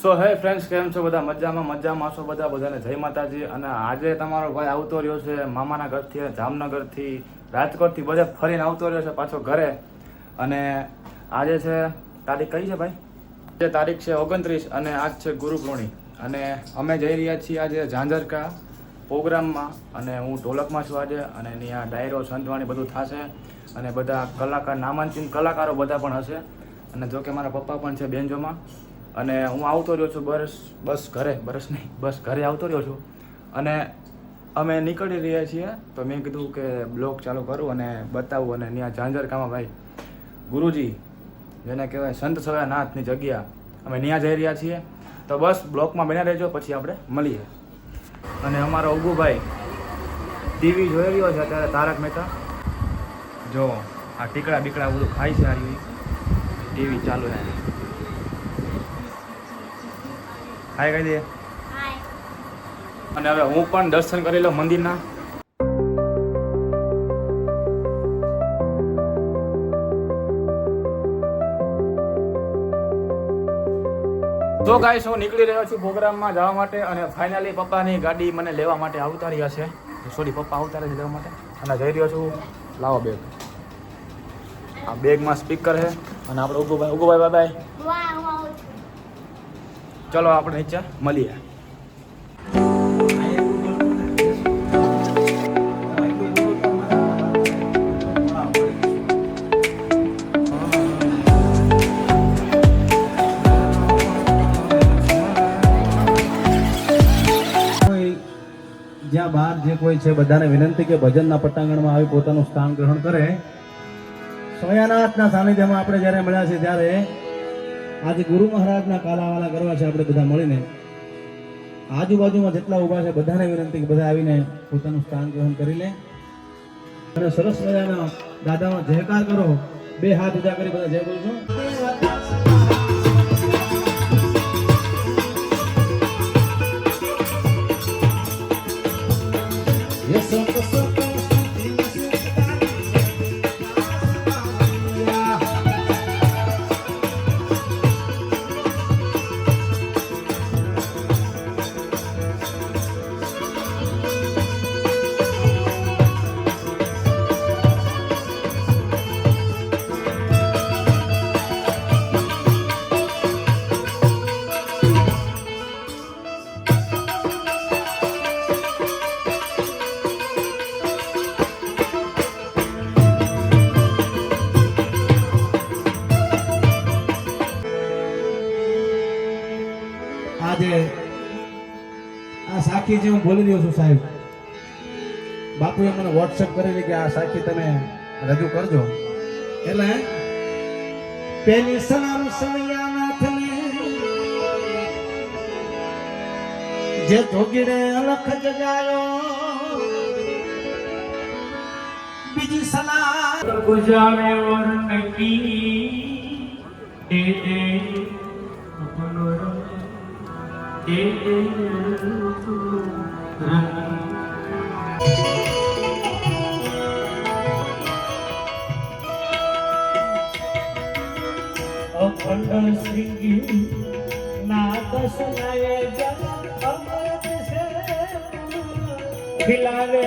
સો હે ફ્રેન્ડ્સ, કેમ છો બધા? મજામાં છો બધા? બધાને જય માતાજી. અને આજે તમારો ભાઈ આવતો રહ્યો છે મામાના ઘરથી, જામનગરથી, રાજકોટથી બધે ફરીને આવતો રહ્યો છે પાછો ઘરે. અને આજે છે તારીખ કઈ છે ભાઈ? આજે તારીખ છે 29 અને આજ છે ગુરુ પૂર્ણિ. અને અમે જઈ રહ્યા છીએ આજે ઝાંઝરકા પ્રોગ્રામમાં. અને હું ઢોલકમાં છું આજે. અને ત્યાં ડાયરો સંતવાણી બધું થશે. અને બધા કલાકાર, નામાંકિત કલાકારો બધા પણ હશે. અને જોકે મારા પપ્પા પણ છે બેન્જોમાં. અને હું આવતો રહ્યો છું બસ ઘરે આવતો રહ્યો છું. અને અમે નીકળી રહ્યા છીએ. તો મેં કીધું કે બ્લોગ ચાલુ કરું અને બતાવું. અને ત્યાં ઝાંઝરકામાં ભાઈ ગુરુજી, જેને કહેવાય સંત સવાનાથની જગ્યા, અમે ત્યાં જઈ રહ્યા છીએ. તો બસ બ્લોગમાં બન્યા રહેજો, પછી આપણે મળીએ. અને અમારો ઉગુભાઈ ટીવી જોઈ રહ્યો છે અત્યારે, તારક મહેતા. જો આ ટીકડા બીકડા બધું ખાય છે. આ ટીવી ચાલુ છે. હાય કહી દે. અને હવે હું પણ દર્શન કરી લઉં મંદિરના. તો ગાઈસ, હું નીકળી રહ્યો છું પ્રોગ્રામમાં જવા માટે. અને ફાઇનલી પપ્પાની ગાડી મને લેવા માટે આવતા રહ્યા છે. સોરી, પપ્પા આવતા રહ્યા છે લેવા માટે. અને જઈ રહ્યો છું. લાવો બેગ. આ બેગમાં સ્પીકર છે. અને આપણે ઉગુભાઈ બાય. ચલો આપણે નીચે મળીએ. જ્યાં બહાર જે કોઈ છે બધાને વિનંતી કે ભજનના પટાંગણમાં આવી પોતાનું સ્થાન ગ્રહણ કરે. સોયાનાથના સાનિધ્યમાં આપણે જ્યારે મળ્યા છે ત્યારે આજે ગુરુ મહારાજના કાલાવાલા કરવા છે. આપણે બધા મળીને આજુબાજુમાં જેટલા ઊભા છે બધાને વિનંતી કે બધા આવીને પોતાનું સ્થાન ગ્રહણ કરી લે. અને સરસ મજાના દાદાનો જયકાર કરો. બે હાથ ઊંચા કરી બધા જય બોલજો. આજે આ સાખી જે હું બોલી રહ્યો છું સાહેબ, બાપુએ મને વોટ્સએપ કરેલી કે આ સાખી તમે રજૂ કરજો. એટલે પેલી સલામ સૈયાનાથને જે જોગીડે અલખ જગાયો, બીજી સલામ ગુજારે ઓર નકી દે દે અખંડ સિંગી નાદ સુનાએ જન અમૃત સે ખિલાવે.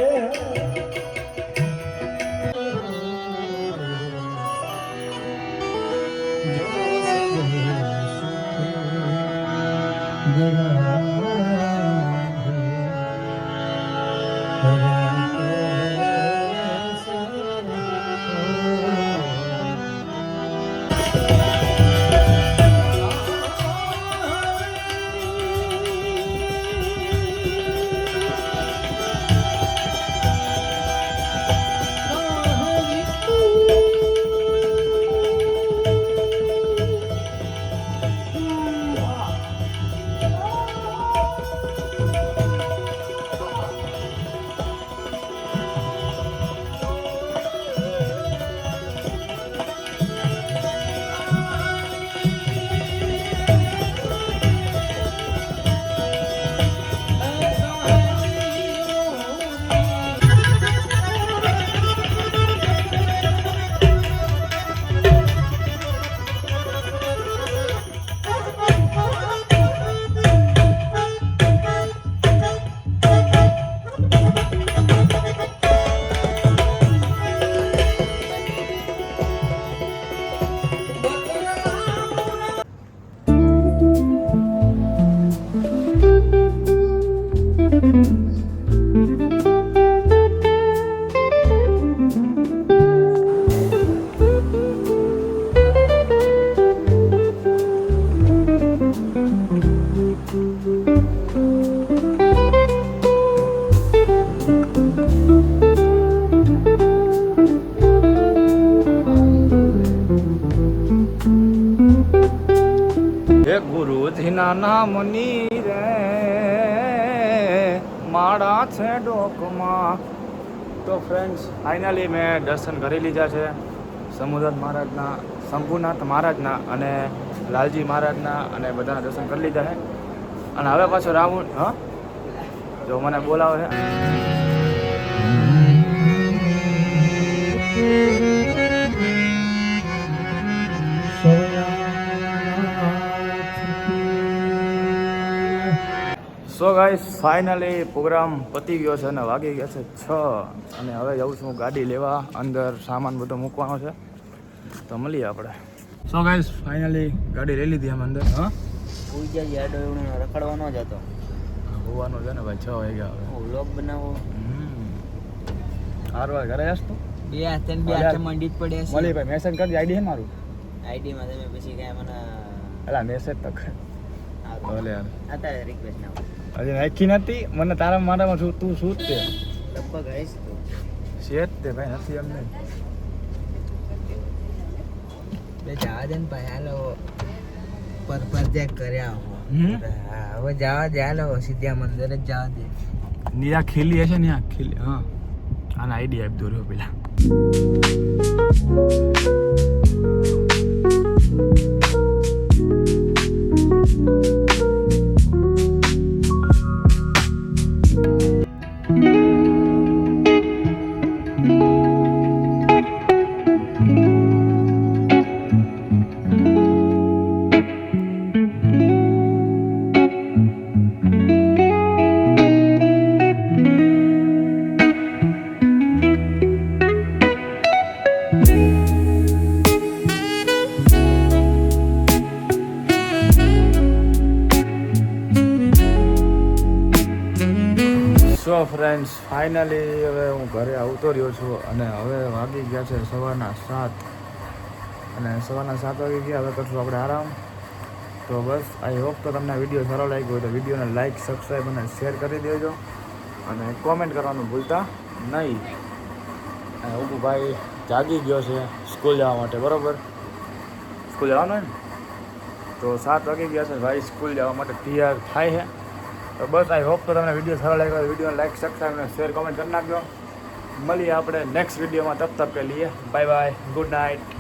હે ગુરુજીના નામની રે માળા છે ડોકમાં. તો ફ્રેન્ડ્સ ફાઇનલી મેં દર્શન કરી લીધા છે સમુદ્રનાથ મહારાજના, શંભુનાથ મહારાજના અને લાલજી મહારાજના, અને બધાના દર્શન કરી લીધા છે. અને હવે પાછો રાઉન્ડ જો મને બોલાવે છે. સો ગાઈસ ફાઇનલી પ્રોગ્રામ પતી ગયો છે અને વાગી ગયા છે 6 અને હવે જાઉં છું ગાડી લેવા, અંદર સામાન બધો મૂકવાનો છે. તો મળીએ આપણે. સો ગાઈસ ફાઇનલી ગાડી લઈ લીધી અમે અંદર. હા કોઈ જાય યાડો એવું રખડવાનો જ હતો. હોવાનું છે ને ભાઈ, 6 વાગ્યા હવે. વ્લોગ બનાવો. હારવાર ઘરે આસ તું બે હાથે મંડી જ પડ્યા મળી ભાઈ. મેસેજ કરજે, આઈડી છે મારું. આઈડી માં તમે પછી કાંઈ મને એલા મેસેજ તો કર. ભલે યાર અત્યારે રિક્વેસ્ટ ના હજી નાખી નથી મને તારા મારામાં શું તું શું જ તે લગભગ હઈશ તો છે જ તે ભાઈ, નથી એમ નહીં. બે જવા દે ને ભાઈ, હાલો પર ચેક કર્યા હા હવે જવા દે, હાલો સીધા મંદિર જ જવા દે. નીરા ખીલી હશે ને, આ ખીલી. હા આના આઈડી આપી દો રહ્યો પેલા. સો ફ્રેન્ડ્સ ફાઇનલી હવે હું ઘરે આવતો રહ્યો છું અને હવે વાગી ગયા છે સવારના 7 અને સવારના 7 વાગી ગયા. હવે કરશું આપણે આરામ. તો બસ આઈ હોપ તો તમને વિડીયો સારો લાગ્યો હોય તો વિડીયોને લાઇક, સબસ્ક્રાઈબ અને શેર કરી દેજો અને કોમેન્ટ કરવાનું ભૂલતા નહીં. અને ઉગુ ભાઈ જાગી ગયો છે સ્કૂલ જવા માટે, બરાબર. સ્કૂલ જવાનું હોય ને તો 7 વાગી ગયા છે ભાઈ, સ્કૂલ જવા માટે તૈયાર થાય છે. તો બસ આઈ હોપ તો તમને વિડીયો સારો લાગ્યો હોય વિડીયોને લાઈક, સબસ્ક્રાઈબ અને શેર કોમેન્ટ કરી નાખજો. મળીએ આપણે નેક્સ્ટ વિડીયોમાં. તબ તક કે લીએ બાય બાય, ગુડ નાઇટ.